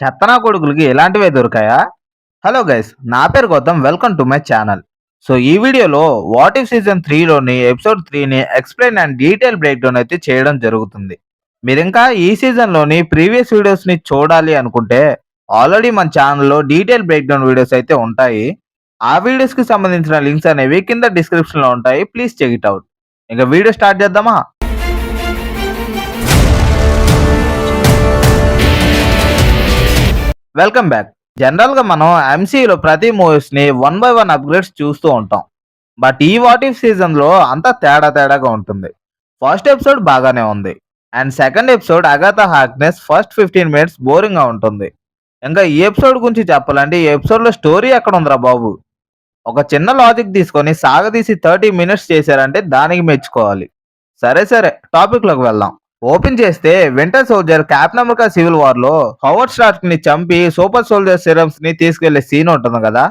చెత్తనా కొడుకులకి ఇలాంటివే దొరికాయా? Hello guys, నా పేరు Gautam. Welcome to my channel. So ఈ వీడియోలో వాట్ ఇఫ్ సీజన్ 3లోని ఎపిసోడ్ 3ని explain and detail break down అయితే చేయడం జరుగుతుంది. మీరింకా ఈ సీజన్‌లోని ప్రీవియస్ వీడియోస్‌ని చూడాలి అనుకుంటే ఆల్రెడీ మన ఛానల్‌లో డీటెయిల్ బ్రేక్ డౌన్ వీడియోస్ అయితే ఉంటాయి. ఆ వీడియోస్‌కి సంబంధించిన లింక్స్ అనేవి కింద డిస్క్రిప్షన్‌లో ఉంటాయి. Please check it out. ఇక వీడియో స్టార్ట్ చేద్దామా? Welcome back. జనరల్‌గా మనం ఎంసీయూలో ప్రతి మూవీస్‌ని వన్ బై వన్ అప్‌గ్రేడ్స్ చూస్తూ ఉంటాం. బట్ ఈ వాట్ ఇఫ్ సీజన్‌లో అంతా తేడాగా ఉంటుంది. ఫస్ట్ ఎపిసోడ్ బాగానే ఉంది. And second episode Agatha Harkness first 15 minutes బోరింగ్‌గా ఉంటుంది. ఇంకా ఈ ఎపిసోడ్ గురించి చెప్పాలంటే ఈ ఎపిసోడ్‌లో స్టోరీ ఎక్కడుందిరా బాబు! ఒక చిన్న లాజిక్ తీసుకొని సాగదీసి 30 మినిట్స్ చేశారంటే దానికి మెచ్చుకోవాలి. సరే టాపిక్‌లోకి వెళ్దాం. ఓపెన్ చేస్తే winter soldier captain America civil war లో హవర్డ్ స్టార్క్ ని చంపి సూపర్ సోల్జర్ సిరమ్స్ ని తీసుకెళ్లే సీన్ ఉంటుంది కదా.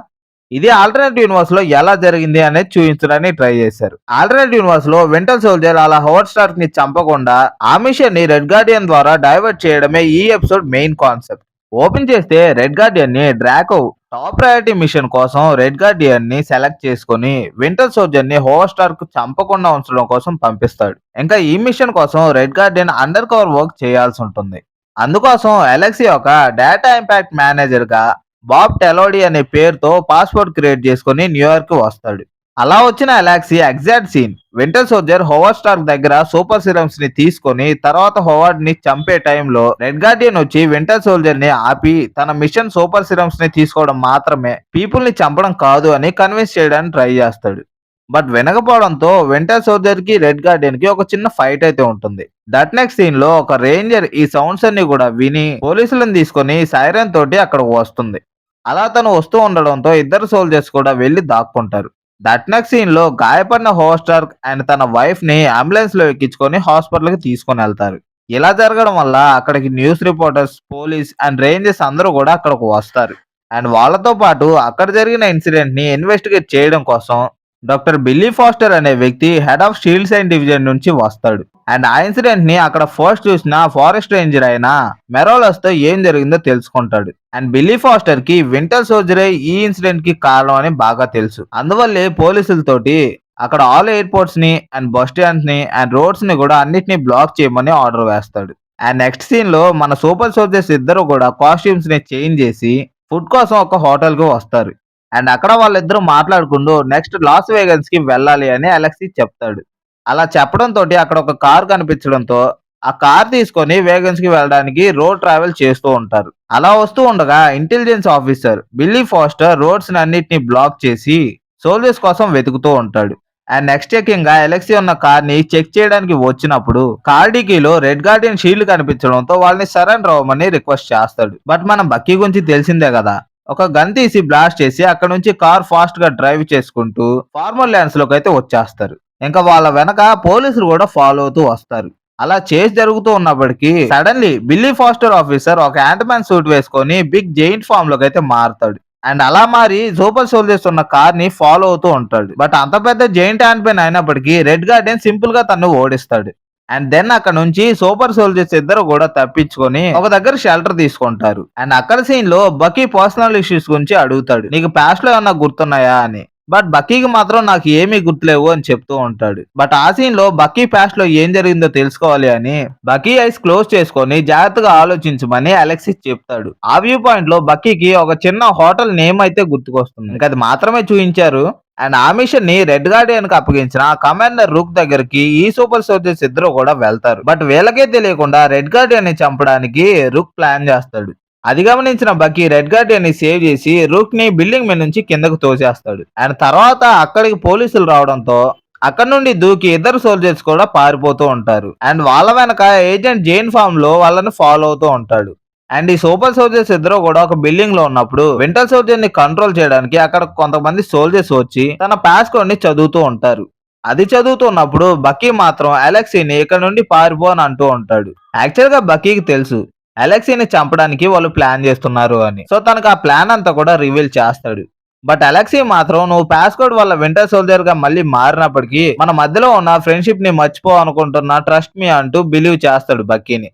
ఇది ఆల్టర్నేటివ్ యూనివర్స్ లో ఎలా జరిగింది అనేది చూపించడానికి ట్రై చేశారు. ఆల్టర్నేటివ్ యూనివర్స్ లో వింటర్ సోల్జర్ అలా హవర్డ్ స్టార్క్ ని చంపకుండా ఆ మిషన్ ని రెడ్ గార్డియన్ ద్వారా డైవర్ట్ చేయడమే ఈ ఎపిసోడ్ మెయిన్ కాన్సెప్ట్. ఓపెన్ చేస్తే రెడ్ గార్డియన్ ని డ్రాకో టాప్ ప్రయారిటీ మిషన్ కోసం రెడ్ గార్డియన్ ని సెలెక్ట్ చేసుకుని వింటర్ సోల్జర్ ని హోవర్ స్టార్క్ చంపకుండా ఉంచడం కోసం పంపిస్తాడు. ఇంకా ఈ మిషన్ కోసం red Guardian under cover work చేయాల్సి ఉంటుంది. అందుకోసం అలెక్సీ ఒక డేటా ఇంపాక్ట్ మేనేజర్ గా బాబ్ టెలోడీ అనే పేరుతో పాస్పోర్ట్ క్రియేట్ చేసుకుని న్యూయార్క్ కి వస్తాడు. అలా వచ్చిన Alexei exact scene winter soldier Howard Stark దగ్గర సూపర్ సిరమ్స్ ని తీసుకొని తర్వాత హోవర్డ్ ని చంపే టైంలో రెడ్ గార్డియన్ వచ్చి వింటర్ సోల్జర్ ని ఆపి తన మిషన్ సూపర్ సిరమ్స్ ని తీసుకోవడం మాత్రమే, పీపుల్ ని చంపడం కాదు అని కన్విన్స్ చేయడానికి ట్రై చేస్తాడు. బట్ వినకపోవడంతో వింటర్ సోల్జర్ కి రెడ్ గార్డియన్ కి ఒక చిన్న ఫైట్ అయితే ఉంటుంది. దట్ నెక్స్ట్ సీన్ లో ఒక రేంజర్ ఈ సౌండ్స్ అన్ని కూడా విని పోలీసులను తీసుకొని సైరన్ తోటి అక్కడికి వస్తుంది. అలా తను వస్తూ ఉండడంతో ఇద్దరు సోల్జర్స్ కూడా వెళ్లి దాక్కుంటారు. దట్ నెక్స్ట్ సీన్ లో గాయపడిన హోస్టార్క్ అండ్ తన వైఫ్ ని అంబులెన్స్ లో ఎక్కించుకొని హాస్పిటల్ కి తీసుకొని వెళ్తారు. ఇలా జరగడం వల్ల అక్కడికి news reporters, police and Rangers అందరూ కూడా అక్కడికి వస్తారు. అండ్ వాళ్ళతో పాటు అక్కడ జరిగిన ఇన్సిడెంట్ ని ఇన్వెస్టిగేట్ చేయడం కోసం డాక్టర్ బిల్లీ ఫాస్టర్ అనే వ్యక్తి head of SHIELD science division నుంచి వస్తాడు. అండ్ ఆ ఇన్సిడెంట్ ని అక్కడ ఫస్ట్ చూసిన ఫారెస్ట్ రేంజర్ అయిన మెరోలస్ తో ఏం జరిగిందో తెలుసుకుంటాడు. అండ్ బిల్లీ ఫాస్టర్ కి వింటర్ సోల్జరే ఈ ఇన్సిడెంట్ కి కారణం అని బాగా తెలుసు. అందువల్లే పోలీసులతోటి అక్కడ ఆల్ ఎయిర్పోర్ట్స్ ని అండ్ బస్ స్టాండ్స్ ని అండ్ రోడ్స్ ని కూడా అన్నిటిని బ్లాక్ చేయమని ఆర్డర్ వేస్తాడు. అండ్ నెక్స్ట్ సీన్ లో మన సూపర్ సోల్జర్స్ ఇద్దరు కూడా కాస్ట్యూమ్స్ ని చేంజ్ చేసి ఫుడ్ కోసం ఒక హోటల్ కి వస్తారు. అండ్ అక్కడ వాళ్ళిద్దరూ మాట్లాడుకుంటూ నెక్స్ట్ లాస్ వేగన్స్ కి వెళ్ళాలి అని అలెక్సీ చెప్తాడు. అలా చెప్పడం తోటి అక్కడ ఒక కార్ కనిపించడంతో ఆ కార్ తీసుకొని వేగన్స్ కి వెళ్ళడానికి రోడ్ ట్రావెల్ చేస్తూ ఉంటారు. అలా వస్తూ ఉండగా intelligence officer Billy Foster roads అన్నిటిని బ్లాక్ చేసి సోల్జర్స్ కోసం వెతుకుతూ ఉంటాడు. అండ్ నెక్స్ట్ చెకింగ్ గా అలెక్సీ ఉన్న కార్ ని చెక్ చేయడానికి వచ్చినప్పుడు కార్ డికీలో రెడ్ గార్డియన్ షీల్డ్ కనిపించడంతో వాళ్ళని సరెండర్ అవ్వమని రిక్వెస్ట్ చేస్తాడు. బట్ మనం బక్కీ గురించి తెలిసిందే కదా. ఒక గన్ తీసి బ్లాస్ట్ చేసి అక్కడ నుంచి కార్ ఫాస్ట్ గా డ్రైవ్ చేసుకుంటూ ఫార్మల్ ల్యాండ్స్ లోకి అయితే వచ్చేస్తారు. ఇంకా వాళ్ళ వెనక పోలీసులు కూడా ఫాలో అవుతూ వస్తారు. అలా చేసి జరుగుతూ ఉన్నప్పటికీ సడన్లీ బిల్లీ ఫాస్టర్ ఆఫీసర్ ఒక యాంటమ్యాన్ సూట్ వేసుకొని బిగ్ జైంట్ ఫామ్ లోకి అయితే మారుతాడు. అండ్ అలా మారి సూపర్ సోల్జర్స్ ఉన్న కార్ ని ఫాలో అవుతూ ఉంటాడు. బట్ అంత పెద్ద జైంట్ యాంట్మెన్ అయినప్పటికీ రెడ్ గార్డెన్ సింపుల్ గా తను ఓడిస్తాడు. అండ్ దెన్ అక్కడ నుంచి సూపర్ సోల్జర్స్ ఇద్దరు కూడా తప్పించుకొని ఒక దగ్గర షెల్టర్ తీసుకుంటారు. అండ్ అక్కడ సీన్ లో బకీ పర్సనల్ ఇష్యూస్ గురించి అడుగుతాడు, నీకు పాస్ట్ లో ఏమన్నా గుర్తున్నాయా అని. బట్ బక్కీకి మాత్రం నాకు ఏమీ గుర్తులేవు అని చెప్తూ ఉంటాడు. బట్ ఆ సీన్ లో బక్కీ పాస్ట్ లో ఏం జరిగిందో తెలుసుకోవాలి అని బక్కీ ఐస్ క్లోజ్ చేసుకొని జాగ్రత్తగా ఆలోచించమని అలెక్సిస్ చెప్తాడు. ఆ వ్యూ పాయింట్ లో బక్కీకి ఒక చిన్న హోటల్ నేమ్ అయితే గుర్తుకొస్తుంది. ఇంకా అది మాత్రమే చూపించారు. అండ్ ఆ మిషన్ ని రెడ్ గార్డియన్ కి అప్పగించిన కమాండర్ రుక్ దగ్గరికి ఈ సూపర్ సోల్జర్స్ ఇద్దరు కూడా వెళ్తారు. బట్ వీళ్ళకే తెలియకుండా రెడ్ గార్డియన్ ని చంపడానికి రుక్ ప్లాన్ చేస్తాడు. అది గమనించిన బక్కీ రెడ్ గార్డియన్ ని సేవ్ చేసి రూక్ ని బిల్డింగ్ మీద నుంచి కిందకు తోసేస్తాడు. అండ్ తర్వాత అక్కడికి పోలీసులు రావడంతో అక్కడ నుండి దూకి ఇద్దరు సోల్జర్స్ కూడా పారిపోతూ ఉంటారు. అండ్ వాళ్ళ వెనక ఏజెంట్ జైన్ ఫామ్ లో వాళ్ళని ఫాలో అవుతూ ఉంటాడు. అండ్ ఈ సూపర్ సోల్జర్స్ ఇద్దరు కూడా ఒక బిల్డింగ్ లో ఉన్నప్పుడు వింటర్ సోల్జర్ ని కంట్రోల్ చేయడానికి అక్కడ కొంతమంది సోల్జర్స్ వచ్చి తన పాస్కోడ్ ని చదువుతూ ఉంటారు. అది చదువుతున్నప్పుడు బక్కీ మాత్రం అలెక్సీని ఇక్కడ నుండి పారిపో అని అంటూ ఉంటాడు. యాక్చువల్ గా బక్కీకి తెలుసు అలెక్సీని చంపడానికి వాళ్ళు ప్లాన్ చేస్తున్నారు అని. సో తనకు ఆ ప్లాన్ అంతా కూడా రివీల్ చేస్తాడు. బట్ అలెక్సీ మాత్రం నువ్వు పాస్కోడ్ వల్ల వింటర్ సోల్జర్ గా మళ్ళీ మారినప్పటికీ మన మధ్యలో ఉన్న ఫ్రెండ్షిప్ ని మర్చిపో అనుకుంటున్నా, ట్రస్ట్ మీ అంటూ బిలీవ్ చేస్తాడు బక్కీని.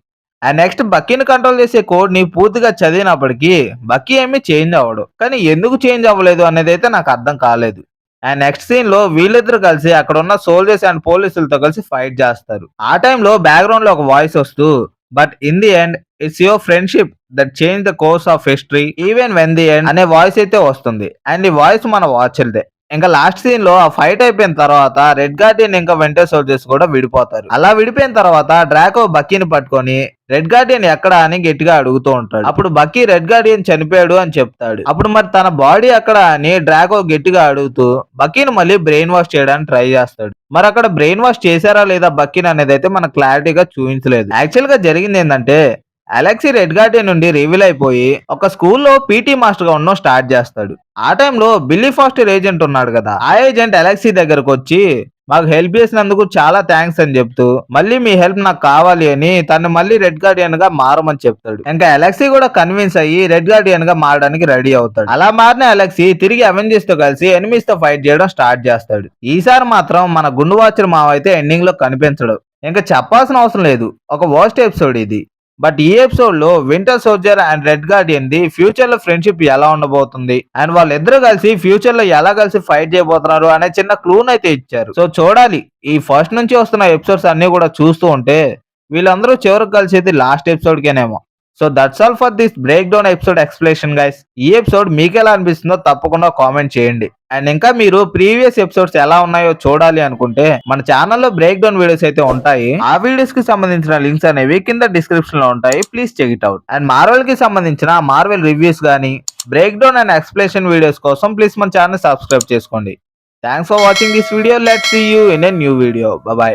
అండ్ నెక్స్ట్ బక్కీని కంట్రోల్ చేసే కోడ్ ని పూర్తిగా చదివినప్పటికీ బక్కీ ఏమీ చేంజ్ అవ్వడు. కానీ ఎందుకు చేంజ్ అవ్వలేదు అనేది అయితే నాకు అర్థం కాలేదు. అండ్ నెక్స్ట్ సీన్ లో వీళ్ళిద్దరు కలిసి అక్కడ ఉన్న సోల్జర్స్ అండ్ పోలీసులతో కలిసి ఫైట్ చేస్తారు. ఆ టైంలో బ్యాక్గ్రౌండ్ లో ఒక వాయిస్ వస్తూ but in the end it's your friendship that change the course of history even when the end అనే వాయిస్ అయితే వస్తుంది. అండ్ ఈ వాయిస్ మన వాచర్దే. ఇంకా లాస్ట్ సీన్ లో ఆ ఫైట్ అయిపోయిన తర్వాత రెడ్ గార్డియన్ ఇంకా వింటర్ సోల్జర్స్ కూడా విడిపోతారు. అలా విడిపోయిన తర్వాత డ్రాకో బక్కీని పట్టుకొని రెడ్ గార్డియన్ ఎక్కడ అని గట్టిగా అడుగుతూ ఉంటాడు. అప్పుడు బక్కీ రెడ్ గార్డియన్ చనిపోయాడు అని చెప్తాడు. అప్పుడు మరి తన బాడీ ఎక్కడ అని డ్రాకో గట్టిగా అడుగుతూ బక్కీని మళ్ళీ బ్రెయిన్ వాష్ చేయడానికి ట్రై చేస్తాడు. మరి అక్కడ బ్రెయిన్ వాష్ చేశారా లేదా బక్కీని అనేది అయితే మనకు క్లారిటీగా చూపించలేదు. యాక్చువల్ గా జరిగింది ఏంటంటే అలెక్సీ రెడ్ గార్డియన్ నుండి రివీల్ అయిపోయి ఒక స్కూల్లో పీటీ మాస్టర్ గా ఉండడం స్టార్ట్ చేస్తాడు. ఆ టైంలో బిల్లీ ఫాస్టర్ ఏజెంట్ ఉన్నాడు కదా, ఆ ఏజెంట్ అలెక్సీ దగ్గరకు వచ్చి మాకు హెల్ప్ చేసినందుకు చాలా థ్యాంక్స్ అని చెప్తూ మళ్ళీ మీ హెల్ప్ నాకు కావాలి అని తను మళ్ళీ రెడ్ గార్డియన్ గా మారమని చెప్తాడు. ఇంకా అలెక్సీ కూడా కన్విన్స్ అయ్యి రెడ్ గార్డియన్ గా మారడానికి రెడీ అవుతాడు. అలా మారిన అలెక్సీ తిరిగి అవెంజర్స్ తో కలిసి ఎనిమీస్ తో ఫైట్ చేయడం స్టార్ట్ చేస్తాడు. ఈసారి మాత్రం మన గుండు వాచర్ మావ అయితే ఎండింగ్ లో కనిపించడు. ఇంకా చెప్పాల్సిన అవసరం లేదు, ఒక వర్స్ట్ ఎపిసోడ్ ఇది. బట్ ఈ ఎపిసోడ్ లో winter soldier and red Guardian the future లో ఫ్రెండ్షిప్ ఎలా ఉండబోతుంది అండ్ వాళ్ళిద్దరు కలిసి ఫ్యూచర్ లో ఎలా కలిసి ఫైట్ చేయబోతున్నారు అనే చిన్న క్లూన్ అయితే ఇచ్చారు. సో చూడాలి, ఈ ఫస్ట్ నుంచి వస్తున్న ఎపిసోడ్స్ అన్ని కూడా చూస్తూ ఉంటే వీళ్ళందరూ చివరికి కలిసేది లాస్ట్ ఎపిసోడ్ కేనేమో. So that's all for this break down episode explanation guys. ఈ ఎపిసోడ్ మీకు ఎలా అనిపిస్తుందో తప్పకుండా కామెంట్ చేయండి. అండ్ ఇంకా మీరు ప్రీవియస్ ఎపిసోడ్స్ ఎలా ఉన్నాయో చూడాలి అనుకుంటే మన ఛానల్లో బ్రేక్ డౌన్ వీడియోస్ అయితే ఉంటాయి. ఆ వీడియోస్ కి సంబంధించిన లింక్స్ అనేవి కింద డిస్క్రిప్షన్ లో ఉంటాయి, please check it out. And Marvel కి సంబంధించిన మార్వెల్ రివ్యూస్ గానీ break down and explanation videos కోసం ప్లీజ్ మన ఛానల్ సబ్స్క్రైబ్ చేసుకోండి. Thanks for watching this video. Let's see you in a new video. By.